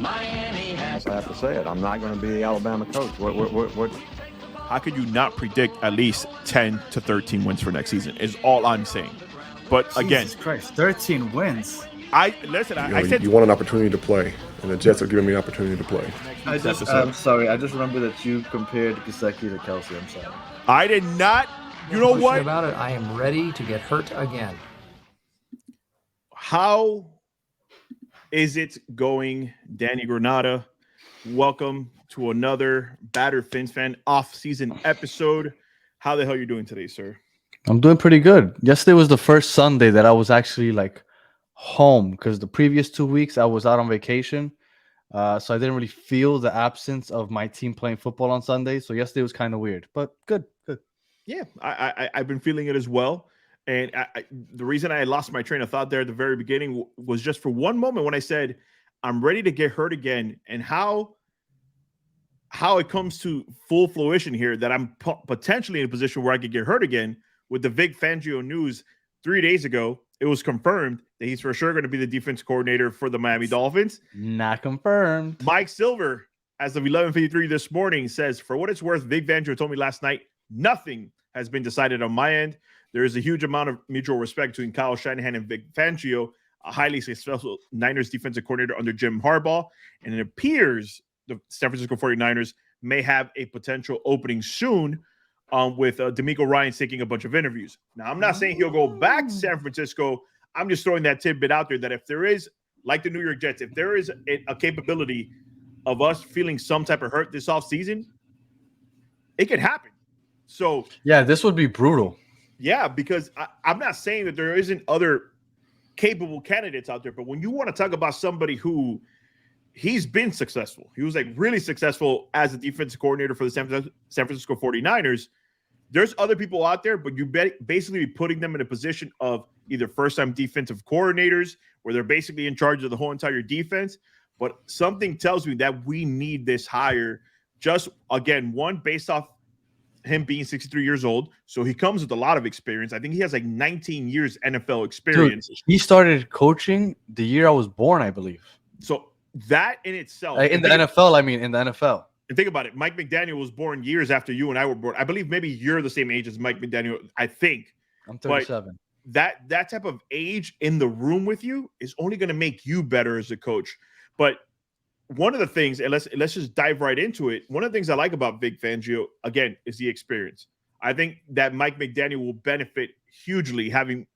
I have to say it. I'm not going to be the Alabama coach. What? How could you not predict at least 10 to 13 wins for next season is all I'm saying. But again, Jesus Christ, 13 wins. I said you want an opportunity to play, and the Jets are giving me an opportunity to play. I'm sorry. I just remember that you compared Gesicki to Kelsey. I'm sorry. I did not. You know what? About it, I am ready to get hurt again. How is it going, Danny Granada? Welcome to another Battered Fins Fan off-season episode. How the hell are you doing today, sir? I'm doing pretty good. Yesterday was the first Sunday that I was actually home because the previous 2 weeks I was out on vacation. So I didn't really feel the absence of my team playing football on Sunday. So yesterday was kind of weird, but good. Yeah, I've been feeling it as well. And the reason I lost my train of thought there at the very beginning was just for one moment when I said, I'm ready to get hurt again. And how it comes to full fruition here that I'm potentially in a position where I could get hurt again with the Vic Fangio news 3 days ago. It was confirmed that he's for sure going to be the defense coordinator for the Miami Dolphins. Not confirmed. Mike Silver, as of 11:53 this morning, says, for what it's worth, Vic Fangio told me last night, nothing has been decided on my end. There is a huge amount of mutual respect between Kyle Shanahan and Vic Fangio, a highly successful Niners defensive coordinator under Jim Harbaugh. And it appears the San Francisco 49ers may have a potential opening soon with D'Amico Ryans taking a bunch of interviews. Now, I'm not saying he'll go back to San Francisco. I'm just throwing that tidbit out there that if there is, like the New York Jets, if there is a capability of us feeling some type of hurt this offseason, it could happen. So yeah, this would be brutal. Yeah, because I'm not saying that there isn't other capable candidates out there, but when you want to talk about somebody who he's been successful, he was really successful as a defensive coordinator for the San Francisco 49ers. There's other people out there, but you basically be putting them in a position of either first-time defensive coordinators where they're basically in charge of the whole entire defense. But something tells me that we need this hire just, again, one, based off him being 63 years old. So he comes with a lot of experience. I think he has 19 years NFL experience. Dude, he started coaching the year I was born, I believe. So that in itself. In the NFL. And think about it. Mike McDaniel was born years after you and I were born. I believe maybe you're the same age as Mike McDaniel, I think. I'm 37. But that type of age in the room with you is only going to make you better as a coach. But one of the things, and let's just dive right into it. One of the things I like about Vic Fangio, again, is the experience. I think that Mike McDaniel will benefit hugely having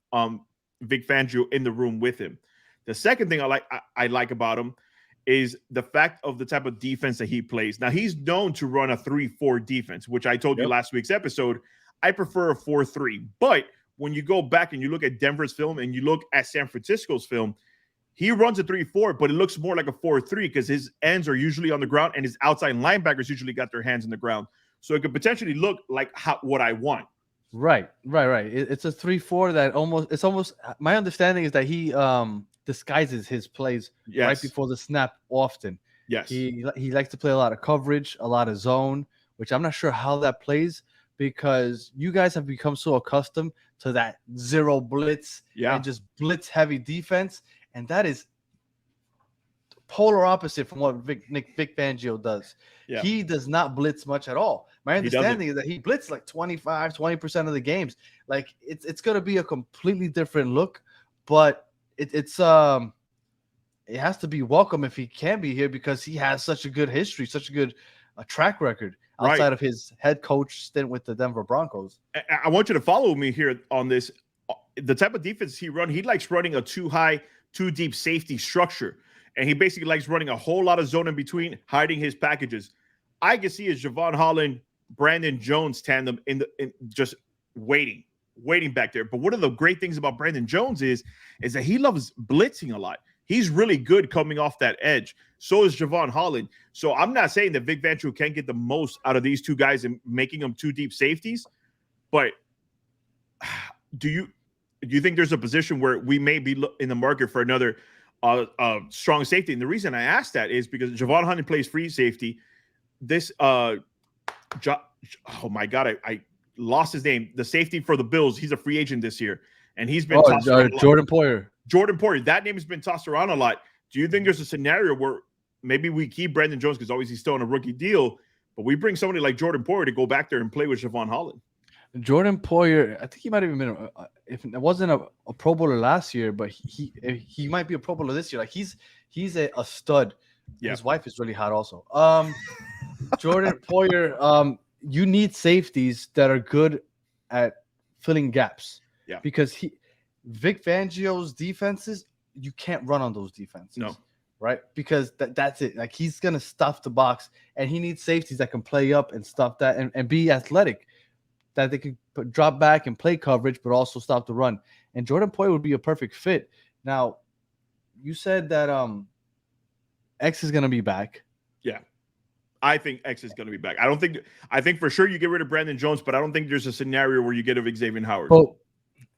Vic Fangio in the room with him. The second thing I like about him is the fact of the type of defense that he plays. Now, he's known to run a 3-4 defense, which I told you last week's episode. I prefer a 4-3. But when you go back and you look at Denver's film and you look at San Francisco's film, he runs a 3-4, but it looks more like a 4-3 because his ends are usually on the ground and his outside linebackers usually got their hands in the ground. So it could potentially look like what I want. Right. It's a 3-4 that my understanding is that he disguises his plays right before the snap often. Yes. He likes to play a lot of coverage, a lot of zone, which I'm not sure how that plays because you guys have become so accustomed to that zero blitz and just blitz heavy defense. And that is polar opposite from what Vic Fangio does. Yeah. He does not blitz much at all. My understanding is that he blitzed 20% of the games. It's going to be a completely different look, but it has to be welcome if he can be here because he has such a good history, such a good track record outside of his head coach stint with the Denver Broncos. I want you to follow me here on this. The type of defense he likes running a too high, too deep safety structure. And he basically likes running a whole lot of zone in between, hiding his packages. I can see a Javon Holland, Brandon Jones tandem in just waiting back there. But one of the great things about Brandon Jones is that he loves blitzing a lot. He's really good coming off that edge. So is Javon Holland. So I'm not saying that Vic Fangio can't get the most out of these two guys and making them two deep safeties. But do you think there's a position where we may be in the market for another strong safety? And the reason I asked that is because Javon Holland plays free safety. This oh my God, I lost his name. The safety for the Bills. He's a free agent this year, and he's been Jordan Poyer. Jordan Poyer. That name has been tossed around a lot. Do you think there's a scenario where maybe we keep Brandon Jones because always he's still on a rookie deal, but we bring somebody like Jordan Poyer to go back there and play with Javon Holland. Jordan Poyer, I think he might have even been if it wasn't a Pro Bowler last year, but he might be a Pro Bowler this year. Like he's a stud. Yeah. His wife is really hot also. Jordan Poyer, you need safeties that are good at filling gaps. Yeah. Because Vic Fangio's defenses, you can't run on those defenses. No. Right? Because that's it. Like he's gonna stuff the box, and he needs safeties that can play up and stuff that and be athletic, that they can drop back and play coverage, but also stop the run. And Jordan Poyer would be a perfect fit. Now, you said that X is gonna be back. Yeah. I think X is going to be back. I think for sure you get rid of Brandon Jones, but I don't think there's a scenario where you get rid of Xavier Howard. But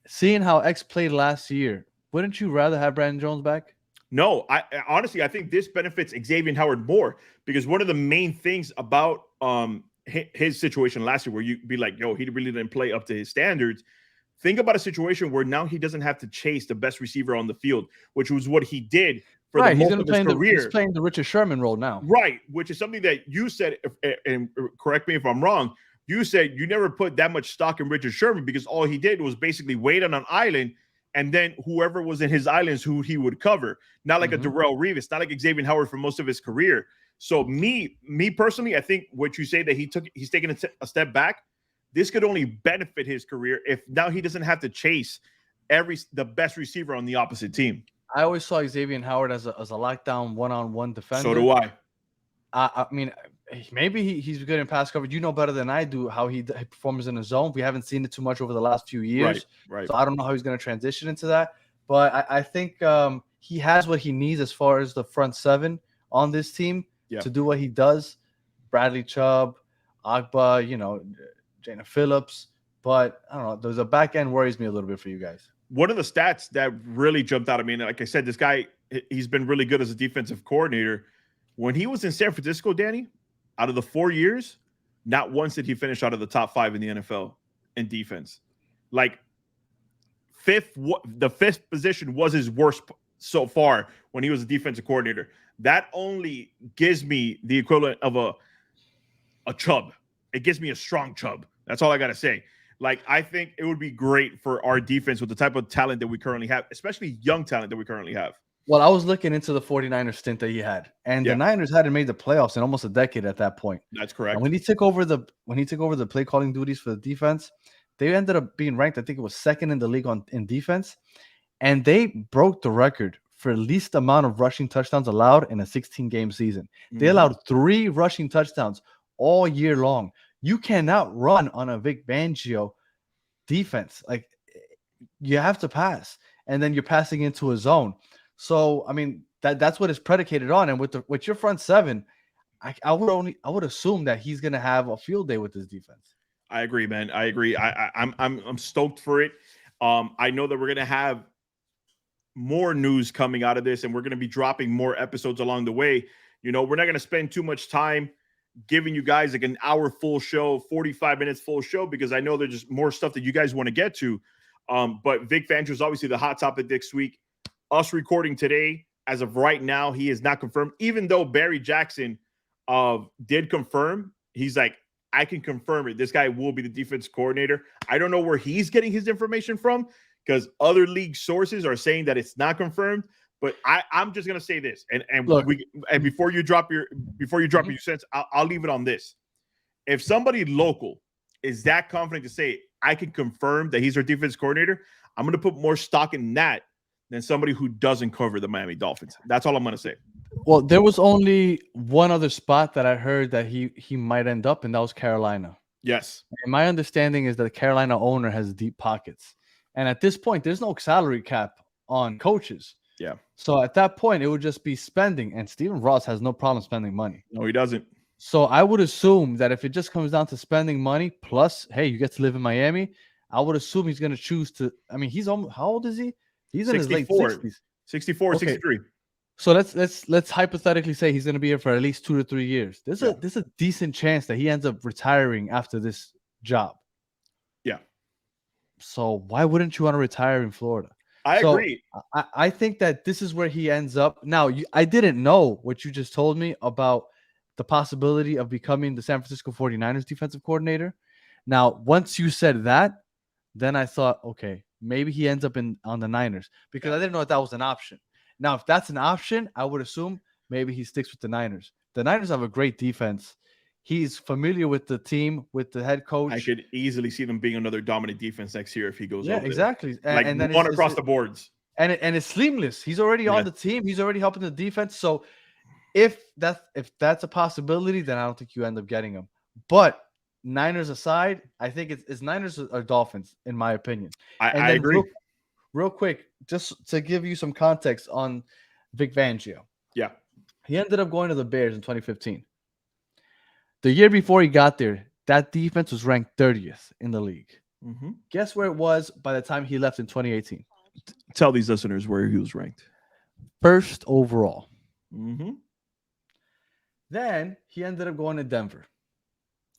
seeing how X played last year, wouldn't you rather have Brandon Jones back? No, I honestly, I think this benefits Xavier Howard more because one of the main things about his situation last year where you'd be like, yo, he really didn't play up to his standards. Think about a situation where now he doesn't have to chase the best receiver on the field, which was what he did for the most of his career. He's playing the Richard Sherman role now. Right, which is something that you said, and correct me if I'm wrong, you said you never put that much stock in Richard Sherman because all he did was basically wait on an island, and then whoever was in his islands who he would cover. Not like a Darrelle Revis, not like Xavier Howard for most of his career. So me personally, I think what you say that he's taking a step back, this could only benefit his career if now he doesn't have to chase the best receiver on the opposite team. I always saw Xavier Howard as a lockdown one-on-one defender. So do I. I mean, maybe he's good in pass coverage. You know better than I do how he performs in the zone. We haven't seen it too much over the last few years. Right. So I don't know how he's going to transition into that. But I think he has what he needs as far as the front seven on this team to do what he does. Bradley Chubb, Agba, Jana Phillips. But I don't know. The back end worries me a little bit for you guys. One of the stats that really jumped out at me, and like I said, this guy, he's been really good as a defensive coordinator. When he was in San Francisco, Danny, out of the 4 years, not once did he finish out of the top 5 in the NFL in defense. Like the fifth position was his worst so far when he was a defensive coordinator. That only gives me the equivalent of a Chubb. It gives me a strong Chubb. That's all I got to say. Like, I think it would be great for our defense with the type of talent that we currently have, especially young talent that we currently have. Well, I was looking into the 49ers stint that he had, and the Niners hadn't made the playoffs in almost a decade at that point. That's correct. And when he took over the play calling duties for the defense, they ended up being ranked, I think it was second in the league in defense, and they broke the record for least amount of rushing touchdowns allowed in a 16-game season. They allowed 3 rushing touchdowns all year long. You cannot run on a Vic Fangio defense. Like, you have to pass, and then you're passing into a zone. So, I mean, that's what it's predicated on. And with your front seven, I would assume that he's going to have a field day with this defense. I agree, man. I agree. I'm stoked for it. I know that we're going to have more news coming out of this, and we're going to be dropping more episodes along the way. We're not going to spend too much time giving you guys like an hour full show, 45 minutes full show, because I know there's just more stuff that you guys want to get to. But Vic Fangio is obviously the hot topic this week. Us recording today, as of right now, he is not confirmed, even though Barry Jackson did confirm. He's like, I can confirm it. This guy will be the defense coordinator. I don't know where he's getting his information from because other league sources are saying that it's not confirmed. But I'm just gonna say this, and Look, before you drop your sense, I'll leave it on this. If somebody local is that confident to say I can confirm that he's our defense coordinator, I'm gonna put more stock in that than somebody who doesn't cover the Miami Dolphins. That's all I'm gonna say. Well, there was only one other spot that I heard that he might end up, and that was Carolina. Yes. And my understanding is that the Carolina owner has deep pockets, and at this point, there's no salary cap on coaches. Yeah. So at that point, it would just be spending, and Stephen Ross has no problem spending money. No, he doesn't. So I would assume that if it just comes down to spending money, plus, hey, you get to live in Miami, I would assume he's going to choose to. I mean, he's almost, how old is he? He's in his late 60s. 64, okay. 63. So let's hypothetically say he's going to be here for at least 2 to 3 years. There's a decent chance that he ends up retiring after this job. Yeah. So why wouldn't you want to retire in Florida? I agree. I think that this is where he ends up. Now, I didn't know what you just told me about the possibility of becoming the San Francisco 49ers defensive coordinator. Now, once you said that, then I thought, okay, maybe he ends up on the Niners, because I didn't know that was an option. Now, if that's an option, I would assume maybe he sticks with the Niners. The Niners have a great defense. He's familiar with the team, with the head coach. I could easily see them being another dominant defense next year if he goes over exactly. there. And then one across the boards. And it's seamless. He's already on the team. He's already helping the defense. So if that's a possibility, then I don't think you end up getting him. But Niners aside, I think it's Niners or Dolphins, in my opinion. I agree. Real quick, just to give you some context on Vic Fangio. Yeah. He ended up going to the Bears in 2015. The year before he got there, that defense was ranked 30th in the league. Mm-hmm. Guess where it was by the time he left in 2018? Tell these listeners where he was ranked. First overall. Mm-hmm. Then he ended up going to Denver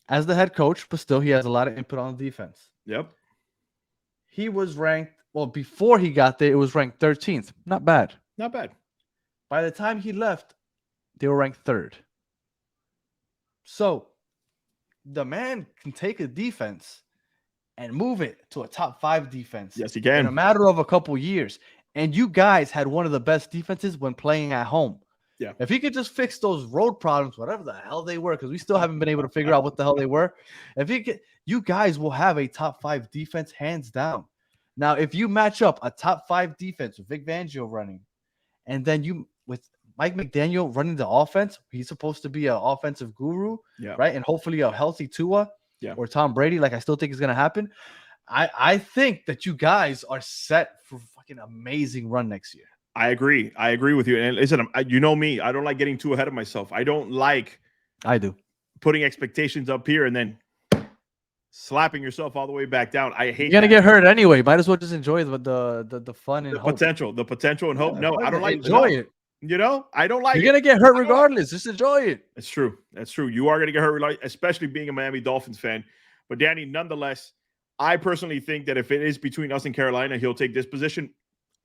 as the head coach, but still he has a lot of input on the defense. Yep. He was ranked, well, before he got there, it was ranked 13th. Not bad. Not bad. By the time he left, they were ranked 3rd. So the man can take a defense and move it to a top 5 defense. Yes, he can. In a matter of a couple years. And you guys had one of the best defenses when playing at home. Yeah. If he could just fix those road problems, whatever the hell they were, because we still haven't been able to figure out what the hell they were. If he could, you guys will have a top 5 defense hands down. Now, if you match up a top 5 defense with Vic Fangio running, and then you with Mike McDaniel running the offense, he's supposed to be an offensive guru, right? And hopefully a healthy Tua or Tom Brady, like I still think is going to happen. I think that you guys are set for fucking amazing run next year. I agree. I agree with you. And listen, you know me, I don't like getting too ahead of myself. I don't like putting expectations up here and then slapping yourself all the way back down. I hate. You're gonna get hurt anyway. Might as well just enjoy the fun and the potential and hope. No, I don't like enjoy it. You know, I don't like. You're gonna get hurt regardless. Just enjoy it. It's true. That's true. You are gonna get hurt, especially being a Miami Dolphins fan. But Danny, nonetheless, I personally think that if it is between us and Carolina, he'll take this position,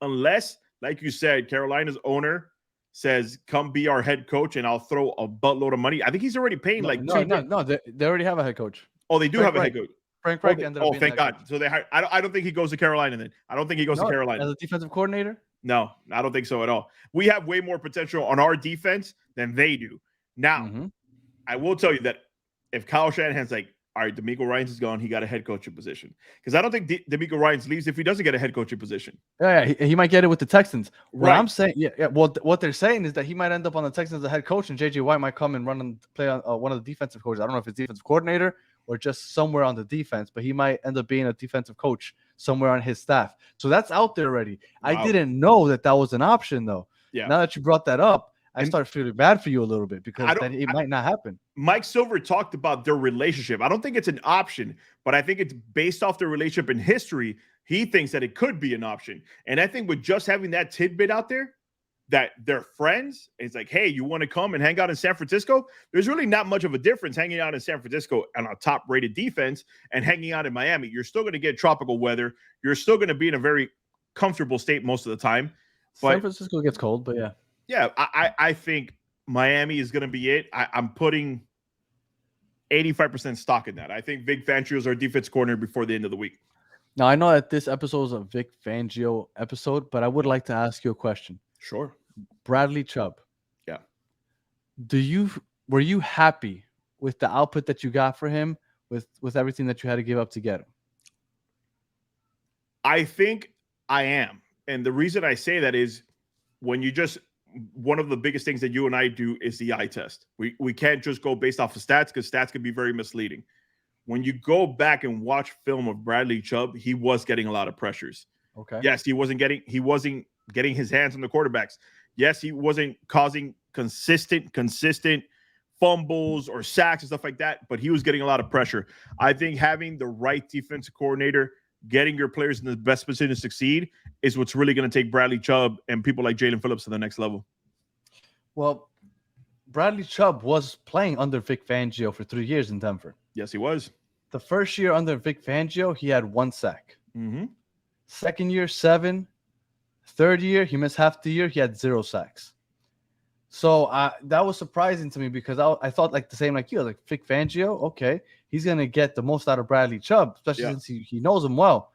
unless, like you said, Carolina's owner says, "Come be our head coach, and I'll throw a buttload of money." I think he's already paying no. They already have a head coach. Oh, they do have a head coach. Frank Reich ended up being thank God. Coach. So they hired. I don't think he goes to Carolina then. I don't think he goes to Carolina as a defensive coordinator. No, I don't think so at all. We have way more potential on our defense than they do. Now, I will tell you that if Kyle Shanahan's like, all right, DeMeco Ryans is gone, he got a head coaching position. Because I don't think DeMeco Ryans leaves if he doesn't get a head coaching position. Yeah, he might get it with the Texans. What I'm saying, well, what they're saying is that he might end up on the Texans as a head coach, and JJ Watt might come and play on one of the defensive coaches. I don't know if it's defensive coordinator or just somewhere on the defense, but he might end up being a defensive coach somewhere on his staff. So that's out there already. Wow. I didn't know that was an option, though. Yeah. Now that you brought that up, I started feeling bad for you a little bit because then it might not happen. Mike Silver talked about their relationship. I don't think it's an option, but I think it's based off their relationship in history. He thinks that it could be an option. And I think with just having that tidbit out there, that they're friends, it's like, hey, you want to come and hang out in San Francisco? There's really not much of a difference hanging out in San Francisco on a top-rated defense and hanging out in Miami. You're still going to get tropical weather. You're still going to be in a very comfortable state most of the time. But San Francisco gets cold, but yeah. Yeah, I think Miami is going to be it. I'm putting 85% stock in that. I think Vic Fangio is our defense corner before the end of the week. Now, I know that this episode is a Vic Fangio episode, but I would like to ask you a question. Sure. Bradley Chubb. Yeah. Were you happy with the output that you got for him with everything that you had to give up to get him? I think I am. And the reason I say that is one of the biggest things that you and I do is the eye test. We can't just go based off of stats because stats can be very misleading. When you go back and watch film of Bradley Chubb, he was getting a lot of pressures. Okay. Yes, he wasn't getting his hands on the quarterbacks. Yes, he wasn't causing consistent fumbles or sacks and stuff like that, but he was getting a lot of pressure. I think having the right defensive coordinator, getting your players in the best position to succeed is what's really going to take Bradley Chubb and people like Jalen Phillips to the next level. Well, Bradley Chubb was playing under Vic Fangio for 3 years in Denver. Yes, he was. The first year under Vic Fangio, he had 1 sack. Mm-hmm. Second year, 7. Third year, he missed half the year. He had 0 sacks. So that was surprising to me because I thought like the same like you. I was like, Vic Fangio, okay, he's gonna get the most out of Bradley Chubb, especially since he knows him well.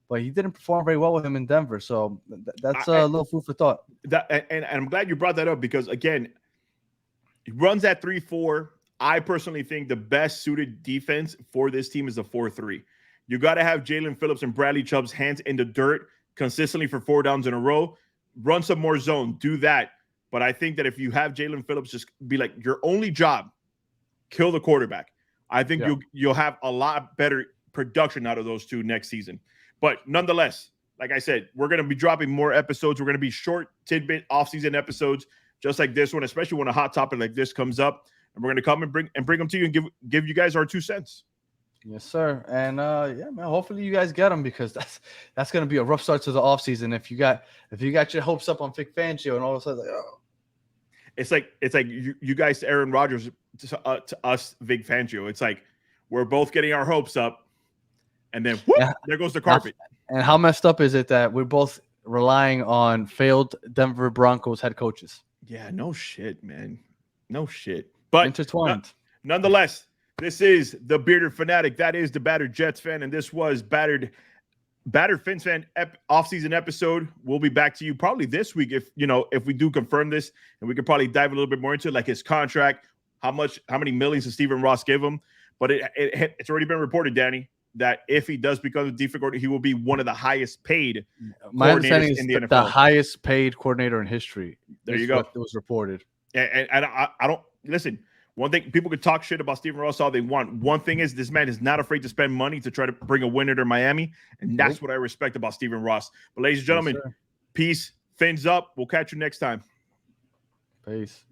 But he didn't perform very well with him in Denver. So that's a little food for thought. And I'm glad you brought that up because again, he runs at 3-4. I personally think the best suited defense for this team is a 4-3. You got to have Jalen Phillips and Bradley Chubb's hands in the dirt consistently for 4 downs in a row. Run some more zone. Do that. But I think that if you have Jalen Phillips just be like your only job, kill the quarterback. I think you'll have a lot better production out of those two next season. But nonetheless, like I said, we're going to be dropping more episodes. We're going to be short tidbit offseason episodes just like this one, especially when a hot topic like this comes up. And we're going to come and bring them to you and give you guys our 2 cents. Yes, sir. And yeah, man, hopefully you guys get them because that's going to be a rough start to the offseason if you got your hopes up on Vic Fangio and all of a sudden like, oh. It's like you guys to Aaron Rodgers to us Vic Fangio. It's like we're both getting our hopes up, and then whoop, there goes the carpet. And how messed up is it that we're both relying on failed Denver Broncos head coaches? Yeah, no shit, man, no shit. But intertwined. Nonetheless, this is the Bearded Fanatic. That is the Battered Jets fan, and this was Battered Fins fan off-season episode. We'll be back to you probably this week if we do confirm this, and we could probably dive a little bit more into it, like his contract, how many millions does Stephen Ross give him. But it's already been reported, Danny, that if he does become the defensive coordinator, he will be one of the highest paid. My understanding is in the NFL. The highest paid coordinator in history. There you go. It was reported. And I don't listen. One thing, people could talk shit about Stephen Ross all they want. One thing is, this man is not afraid to spend money to try to bring a winner to Miami, and that's what I respect about Stephen Ross. But ladies and gentlemen, peace, fins up. We'll catch you next time. Peace.